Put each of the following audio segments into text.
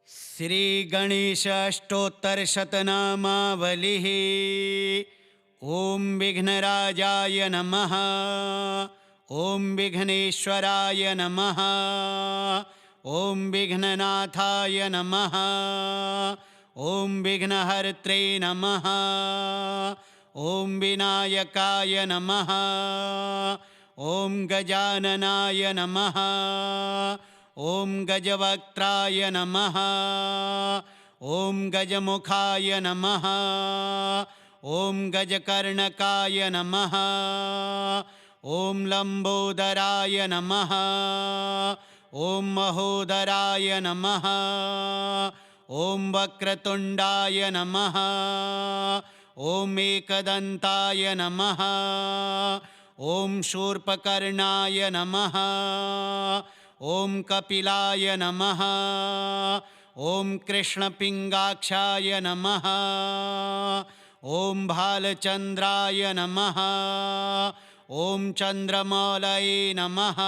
श्रीगणेशाष्टोत्तरशतनामावलिः। ॐ विघ्नराजाय नमः। ॐ विघ्नेश्वराय नमः। ॐ विघ्ननाथाय नमः। ॐ विघ्नहर्त्रे नमः। ॐ विनायकाय नमः। ॐ गजाननाय नमः। ॐ गजवक्त्राय नमः। ॐ गजमुखाय नमः। ॐ गजकर्णकाय नमः। ॐ लम्बोदराय नमः। ॐ महोदराय नमः। ॐ वक्रतुण्डाय नमः। ॐ एकदन्ताय नमः। ॐ शूर्पकर्णाय नमः। ॐ कपिलाय नमः। ॐ कृष्णपिङ्गाक्षाय नमः। ॐ भालचन्द्राय नमः। ॐ चन्द्रमौलये नमः।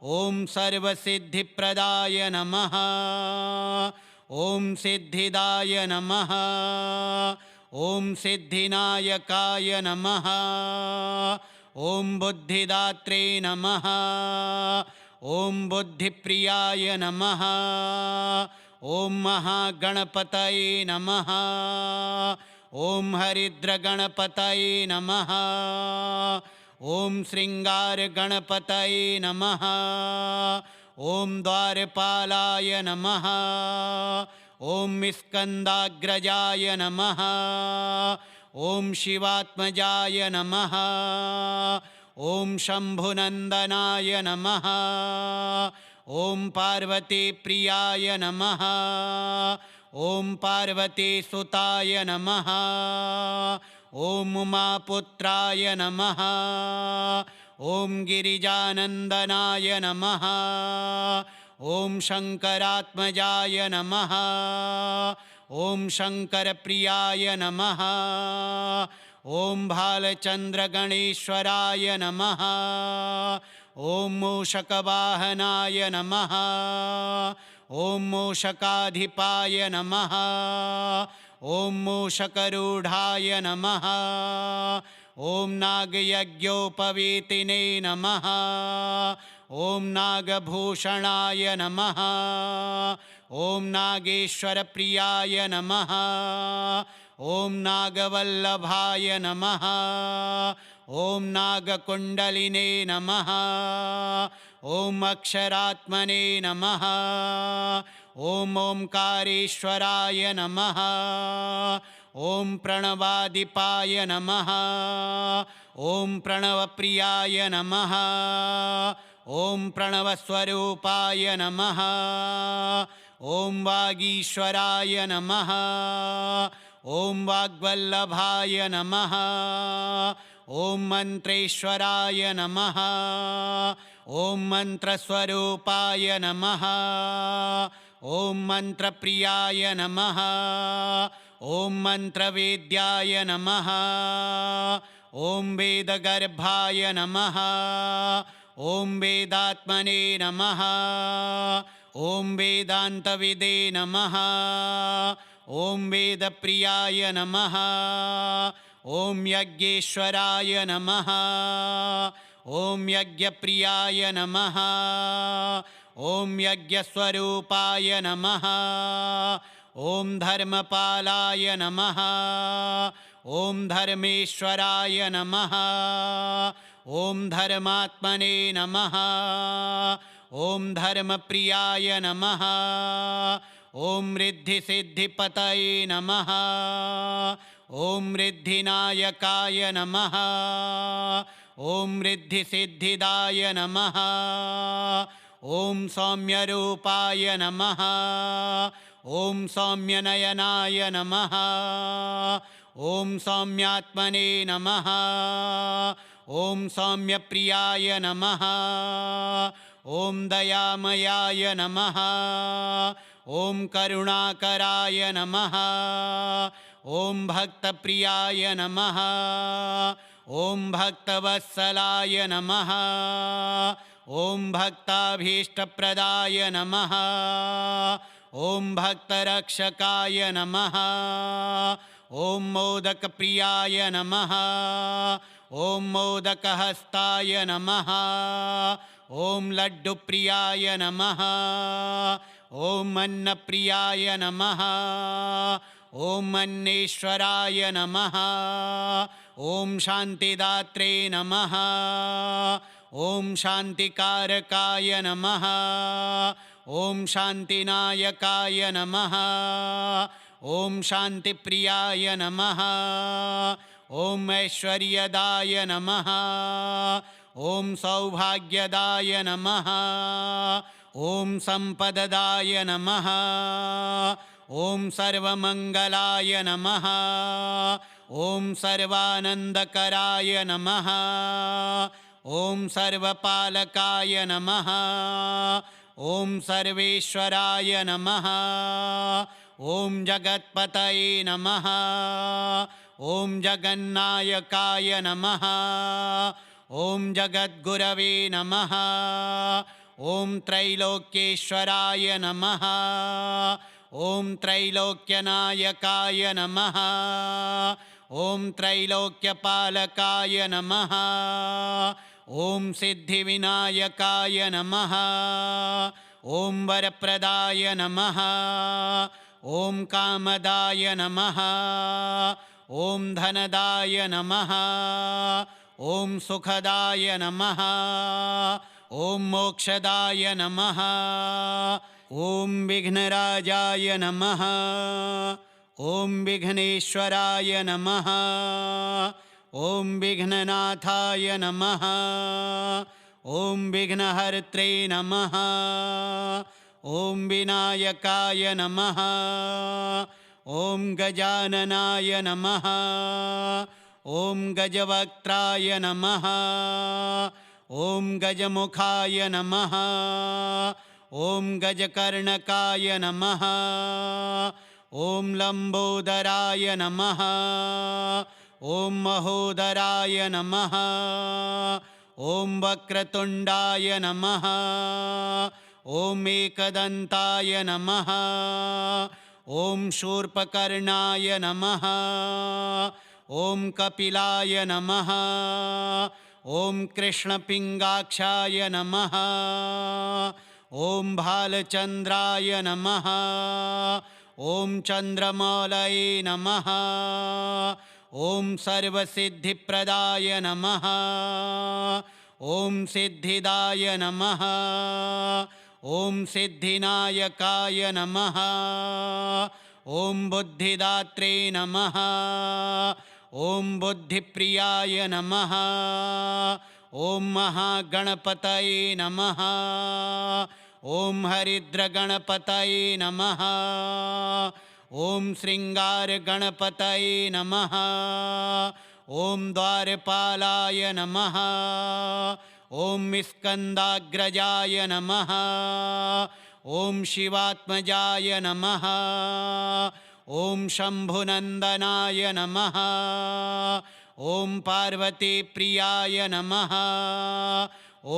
ॐ सर्वसिद्धिप्रदाय नमः। ॐ सिद्धिदाय नमः। ॐ सिद्धिनायकाय नमः। ॐ बुद्धिदात्रे नमः। ॐ बुद्धिप्रियाय नमः। ॐ महागणपतये नमः। ॐ हरिद्रगणपतये नमः। ॐ शृङ्गारगणपतये नमः। ॐ द्वारपालाय नमः। ॐ स्कन्दाग्रजाय नमः। ॐ शिवात्मजाय नमः। ॐ शम्भुनन्दनाय नमः। ॐ पार्वतीप्रियाय नमः। ॐ पार्वतीसुताय नमः। ॐ उमापुत्राय नमः। ॐ गिरिजानन्दनाय नमः। ॐ शङ्करात्मजाय नमः। ॐ शङ्करप्रियाय नमः। ॐ भालचन्द्रगणेश्वराय नमः। ॐ मूषकवाहनाय नमः। ॐ मूषकाधिपाय नमः। ॐ मूषकरूढाय नमः। ॐ नागयज्ञोपवीतिने नमः। ॐ नागभूषणाय नमः। ॐ नागेश्वरप्रियाय नमः। ॐ नागवल्लभाय नमः। ॐ नागकुण्डलिने नमः। ॐ अक्षरात्मने नमः। ॐ ओंकारेश्वराय नमः। ॐ प्रणवादिपाय नमः। ॐ प्रणवप्रियाय नमः। ॐ प्रणवस्वरूपाय नमः। ॐ वागीश्वराय नमः। ॐ वाग्वल्लभाय नमः। ॐ मन्त्रेश्वराय नमः। ॐ मन्त्रस्वरूपाय नमः। ॐ मन्त्रप्रियाय नमः। ॐ मन्त्रवेद्याय नमः। ॐ वेदगर्भाय नमः। ॐ वेदात्मने नमः। ॐ वेदान्तविदे नमः। ॐ वेदप्रियाय नमः। ॐ यज्ञेश्वराय नमः। ॐ यज्ञप्रियाय नमः। ॐ यज्ञस्वरूपाय नमः। ॐ धर्मपालाय नमः। ॐ धर्मेश्वराय नमः। ॐ धर्मात्मने नमः। ॐ धर्मप्रियाय नमः। ॐ रिद्धिसिद्धिपतये नमः। ॐ रिद्धिनायकाय नमः। ॐ रिद्धिसिद्धिदाय नमः। ॐ सौम्यरूपाय नमः। ॐ सौम्यनयनाय नमः। ॐ सौम्यात्मने नमः। ॐ सौम्यप्रियाय नमः। ॐ दयामयाय नमः। ॐ करुणाकराय नमः। ॐ भक्तप्रियाय नमः। ॐ भक्तवत्सलाय नमः। ॐ भक्ताभीष्टप्रदाय नमः। ॐ भक्तरक्षकाय नमः ॐ मोदकप्रियाय नमः ॐ मोदकहस्ताय नमः ॐ लड्डुप्रियाय नमः ॐ अन्नप्रियाय नमः ॐ अन्नेश्वराय नमः ॐ शान्तिदात्रे नमः ॐ शान्तिकारकाय नमः ॐ शान्तिनायकाय नमः ॐ शान्तिप्रियाय नमः ॐ ऐश्वर्यदाय नमः ॐ सौभाग्यदाय नमः ॐ सम्पददाय नमः ॐ सर्वमङ्गलाय नमः ॐ सर्वानन्दकराय नमः ॐ सर्वपालकाय नमः ॐ सर्वेश्वराय नमः ॐ जगत्पतये नमः ॐ जगन्नायकाय नमः ॐ जगद्गुरवे नमः ॐ त्रैलोक्येश्वराय नमः ॐ त्रैलोक्यनायकाय नमः ॐ त्रैलोक्यपालकाय नमः ॐ सिद्धिविनायकाय नमः ॐ वरप्रदाय नमः ॐ कामदाय नमः ॐ धनदाय नमः ॐ सुखदाय नमः ॐ मोक्षदाय नमः ॐ विघ्नराजाय नमः ॐ विघ्नेश्वराय नमः ॐ विघ्ननाथाय नमः ॐ विघ्नहर्त्रे नमः ॐ विनायकाय नमः ॐ गजाननाय नमः ॐ गजवक्त्राय नमः ॐ गजमुखाय नमः ॐ गजकर्णकाय नमः ॐ लम्बोदराय नमः ॐ महोदराय नमः ॐ वक्रतुण्डाय नमः ॐ एकदन्ताय नमः ॐ शूर्पकर्णाय नमः ॐ कपिलाय नमः ॐ कृष्णपिङ्गाक्षाय नमः ॐ भालचन्द्राय नमः ॐ चन्द्रमौलये नमः ॐ सर्वसिद्धिप्रदाय नमः ॐ सिद्धिदाय नमः ॐ सिद्धिनायकाय नमः ॐ बुद्धिदात्रे नमः ॐ बुद्धिप्रियाय नमः ॐ महागणपतये नमः ॐ हरिद्रगणपतये नमः ॐ शृङ्गारगणपतये नमः ॐ द्वारपालाय नमः ॐ स्कन्दाग्रजाय नमः ॐ शिवात्मजाय नमः ॐ शम्भुनन्दनाय नमः ॐ पार्वतीप्रियाय नमः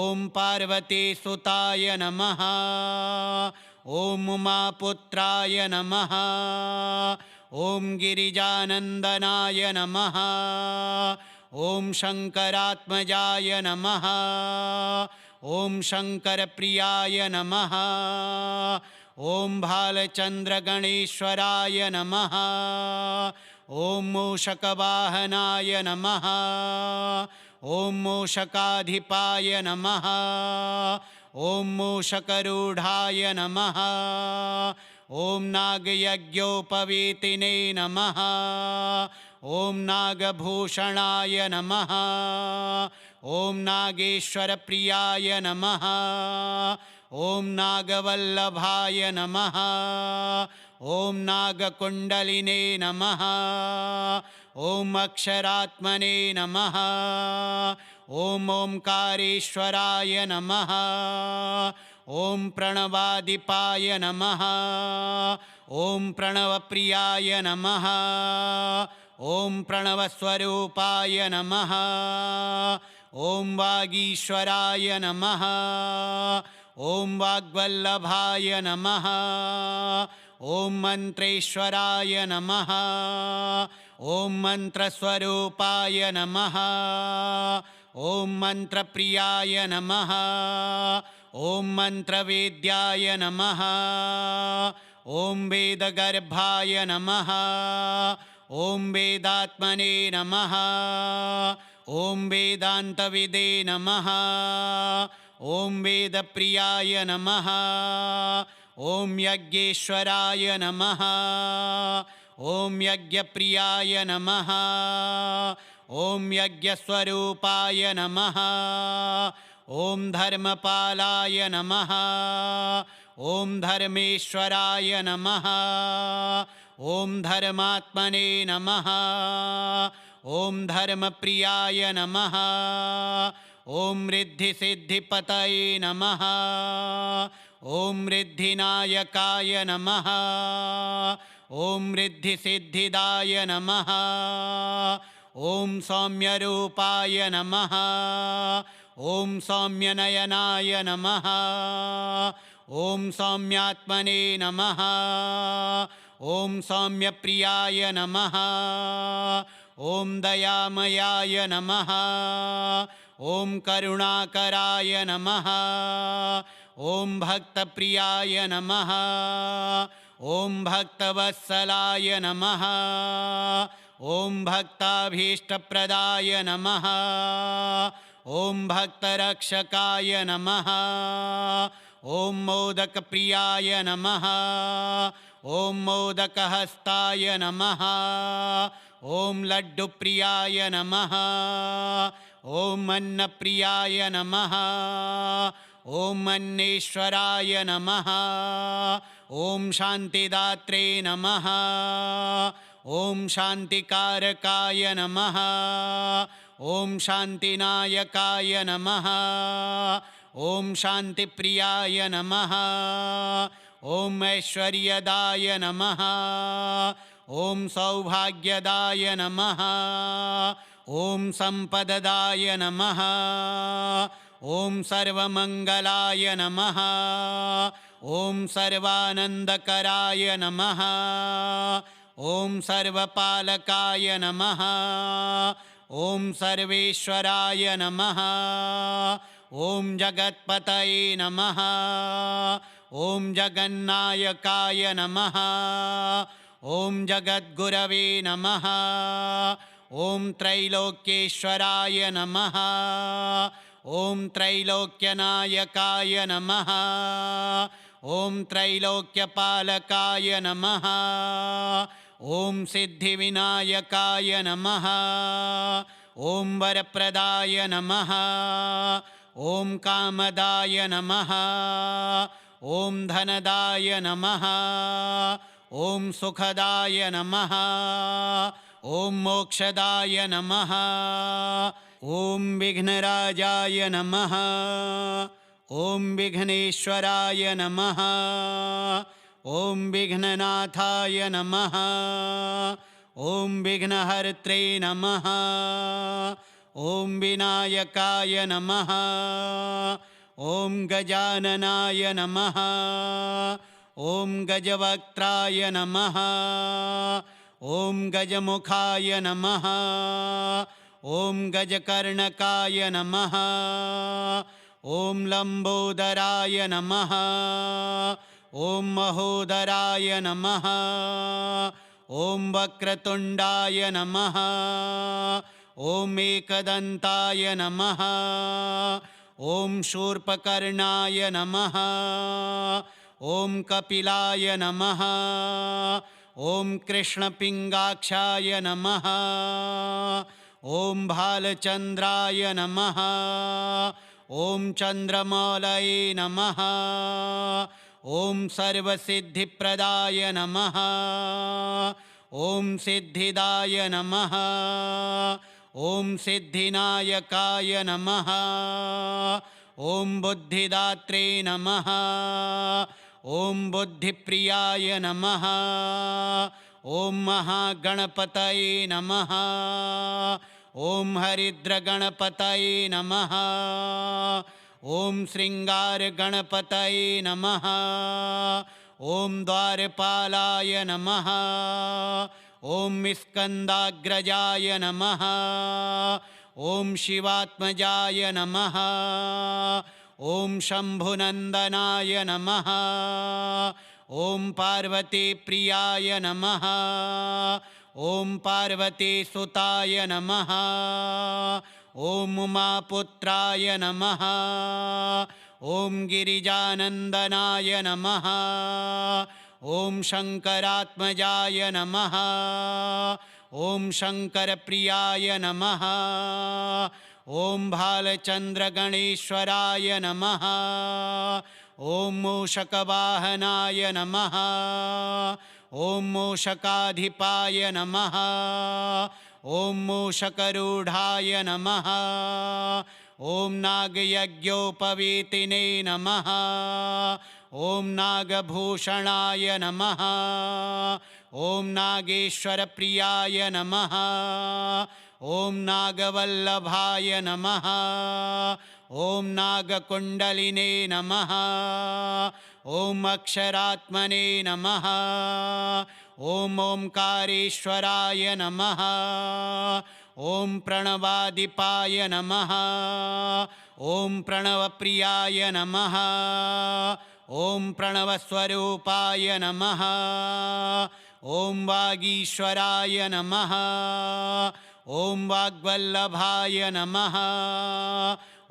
ॐ पार्वतीसुताय नमः ॐ उमापुत्राय नमः ॐ गिरिजानन्दनाय नमः ॐ शङ्करात्मजाय नमः ॐ शङ्करप्रियाय नमः ॐ भालचन्द्रगणेश्वराय नमः ॐ मूषकवाहनाय नमः ॐ मूषकाधिपाय नमः ॐ मूषकरूढाय नमः ॐ नागयज्ञोपवीतिने नमः ॐ नागभूषणाय नमः ॐ नागेश्वरप्रियाय नमः ॐ नागवल्लभाय नमः ॐ नागकुण्डलिने नमः ॐ अक्षरात्मने नमः ॐ ओंकारेश्वराय नमः ॐ प्रणवादिपाय नमः ॐ प्रणवप्रियाय नमः ॐ प्रणवस्वरूपाय नमः ॐ वागीश्वराय नमः ॐ वाग्वल्लभाय नमः ॐ मन्त्रेश्वराय नमः ॐ मन्त्रस्वरूपाय नमः ॐ मन्त्रप्रियाय नमः ॐ मन्त्रवेद्याय नमः ॐ वेदगर्भाय नमः ॐ वेदात्मने नमः ॐ वेदान्तविदे नमः ॐ वेदप्रियाय नमः ॐ यज्ञेश्वराय नमः ॐ यज्ञप्रियाय नमः ॐ यज्ञस्वरूपाय नमः ॐ धर्मपालाय नमः ॐ धर्मेश्वराय नमः ॐ धर्मात्मने नमः ॐ धर्मप्रियाय नमः ॐ रिद्धिसिद्धिपतये नमः ॐ रिद्धिनायकाय नमः ॐ रिद्धिसिद्धिदाय नमः ॐ सौम्यरूपाय नमः ॐ सौम्यनयनाय नमः ॐ सौम्यात्मने नमः ॐ सौम्यप्रियाय नमः ॐ दयामयाय नमः ॐ करुणाकराय नमः ॐ भक्तप्रियाय नमः ॐ भक्तवत्सलाय नमः ॐ भक्ताभीष्टप्रदाय नमः ॐ भक्तरक्षकाय नमः ॐ मोदकप्रियाय नमः ॐ मोदकहस्ताय नमः ॐ लड्डुप्रियाय नमः ॐ अन्नप्रियाय नमः ॐ अन्नेश्वराय नमः ॐ शान्तिदात्रे नमः ॐ शान्तिकारकाय नमः ॐ शान्तिनायकाय नमः ॐ शान्तिप्रियाय नमः ॐ ऐश्वर्यदाय नमः ॐ सौभाग्यदाय नमः ॐ सम्पददाय नमः ॐ सर्वमङ्गलाय नमः ॐ सर्वानन्दकराय नमः ॐ सर्वपालकाय नमः ॐ सर्वेश्वराय नमः ॐ जगत्पतये नमः ॐ जगन्नायकाय नमः ॐ जगद्गुरवे नमः ॐ त्रैलोक्येश्वराय नमः ॐ त्रैलोक्यनायकाय नमः ॐ त्रैलोक्यपालकाय नमः ॐ सिद्धिविनायकाय नमः ॐ वरप्रदाय नमः ॐ कामदाय नमः ॐ धनदाय नमः ॐ सुखदाय नमः ॐ मोक्षदाय नमः ॐ विघ्नराजाय नमः ॐ विघ्नेश्वराय नमः ॐ विघ्ननाथाय नमः ॐ विघ्नहर्त्रे नमः ॐ विनायकाय नमः ॐ गजाननाय नमः ॐ गजवक्त्राय नमः ॐ गजमुखाय नमः ॐ गजकर्णकाय नमः ॐ लम्बोदराय नमः ॐ महोदराय नमः ॐ वक्रतुण्डाय नमः ॐ एकदन्ताय नमः ॐ शूर्पकर्णाय नमः ॐ कपिलाय नमः ॐ कृष्णपिङ्गाक्षाय नमः ॐ भालचन्द्राय नमः ॐ चन्द्रमौलये नमः ॐ सर्वसिद्धिप्रदाय नमः ॐ सिद्धिदाय नमः ॐ सिद्धिनायकाय नमः ॐ बुद्धिदात्रे नमः ॐ बुद्धिप्रियाय नमः ॐ महागणपतये नमः ॐ हरिद्रगणपतये नमः ॐ शृङ्गारगणपतये नमः। ॐ द्वारपालाय नमः। ॐ स्कन्दाग्रजाय नमः। ॐ शिवात्मजाय नमः। ॐ शम्भुनन्दनाय नमः। ॐ पार्वतीप्रियाय नमः। ॐ पार्वतीसुताय नमः। ॐ उमापुत्राय नमः। ॐ गिरिजानन्दनाय नमः। ॐ शङ्करात्मजाय नमः। ॐ शङ्करप्रियाय नमः। ॐ भालचन्द्रगणेश्वराय नमः। ॐ मूषकवाहनाय नमः। ॐ मूषकाधिपाय नमः। ॐ मूषकरूढाय नमः। ॐ नागयज्ञोपवीतिने नमः। ॐ नागभूषणाय नमः। ॐ नागेश्वरप्रियाय नमः। ॐ नागवल्लभाय नमः। ॐ नागकुण्डलिने नमः। ॐ अक्षरात्मने नमः। ॐ ओंकारेश्वराय नमः। ॐ प्रणवादिपाय नमः। ॐ प्रणवप्रियाय नमः। ॐ प्रणवस्वरूपाय नमः। ॐ वागीश्वराय नमः। ॐ वाग्वल्लभाय नमः।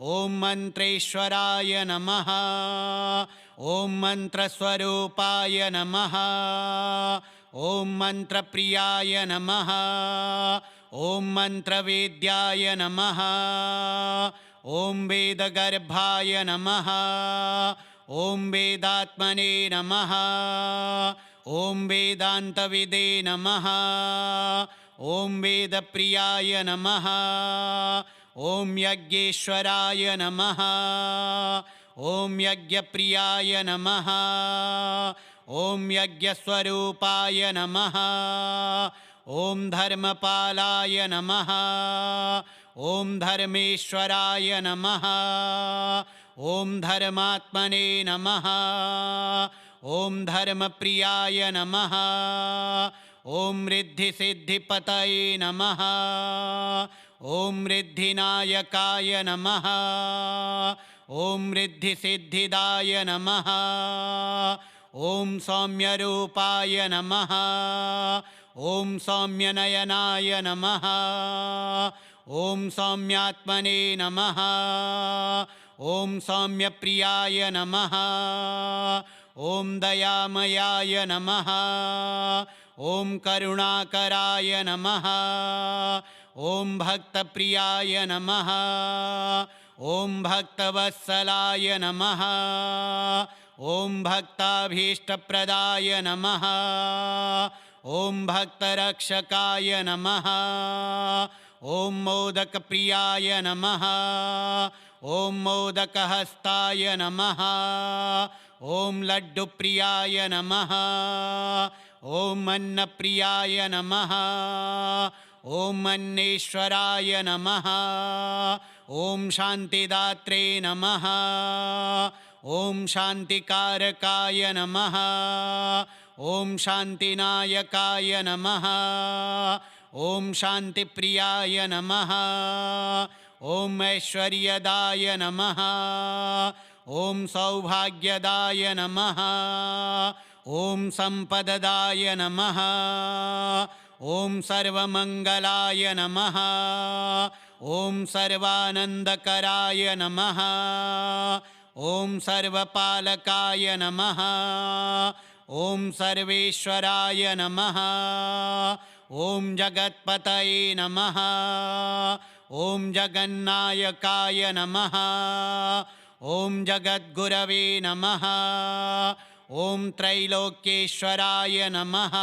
ॐ मन्त्रेश्वराय नमः। ॐ मन्त्रस्वरूपाय नमः। ॐ मन्त्रप्रियाय नमः। ॐ मन्त्रवेद्याय नमः। ॐ वेदगर्भाय नमः। ॐ वेदात्मने नमः। ॐ वेदान्तविदे नमः। ॐ वेदप्रियाय नमः। ॐ यज्ञेश्वराय नमः। ॐ यज्ञप्रियाय नमः। ॐ यज्ञस्वरूपाय नमः। ॐ धर्मपालाय नमः। ॐ धर्मेश्वराय नमः। ॐ धर्मात्मने नमः। ॐ धर्मप्रियाय नमः। ॐ रिद्धिसिद्धिपतये नमः। ॐ रिद्धिनायकाय नमः। ॐ रिद्धिसिद्धिदाय नमः। ॐ सौम्यरूपाय नमः। ॐ सौम्यनयनाय नमः। ॐ सौम्यात्मने नमः। ॐ सौम्यप्रियाय नमः। ॐ दयामयाय नमः। ॐ करुणाकराय नमः। ॐ भक्तप्रियाय नमः। ॐ भक्तवत्सलाय नमः। ॐ भक्ताभीष्टप्रदाय नमः। ॐ भक्तरक्षकाय नमः। ॐ मोदकप्रियाय नमः। ॐ मोदकहस्ताय नमः। ॐ लड्डुप्रियाय नमः। ॐ अन्नप्रियाय नमः। ॐ अन्नेश्वराय नमः। ॐ शान्तिदात्रे नमः। ॐ शान्तिकारकाय नमः। ॐ शान्तिनायकाय नमः। ॐ शान्तिप्रियाय नमः। ॐ ऐश्वर्यदाय नमः। ॐ सौभाग्यदाय नमः। ॐ सम्पददाय नमः। ॐ सर्वमङ्गलाय नमः। ॐ सर्वानन्दकराय नमः। ॐ सर्वपालकाय नमः। ॐ सर्वेश्वराय नमः। ॐ जगत्पतये नमः। ॐ जगन्नायकाय नमः। ॐ जगद्गुरवे नमः। ॐ त्रैलोक्येश्वराय नमः।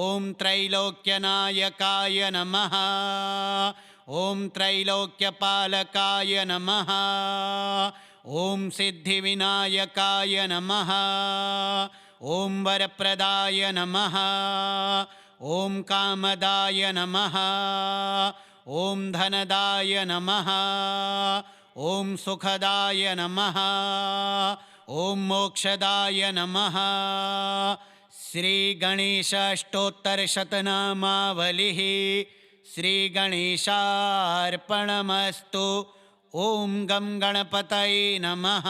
ॐ त्रैलोक्यनायकाय नमः। ॐ त्रैलोक्यपालकाय नमः। ॐ सिद्धिविनायकाय नमः। ॐ वरप्रदाय नमः। ॐ कामदाय नमः। ॐ धनदाय नमः। ॐ सुखदाय नमः ॐ मोक्षदाय नमः श्रीगणेशाष्टोत्तरशतनामावलिः श्रीगणेशार्पणमस्तु ॐ गं गणपतये नमः।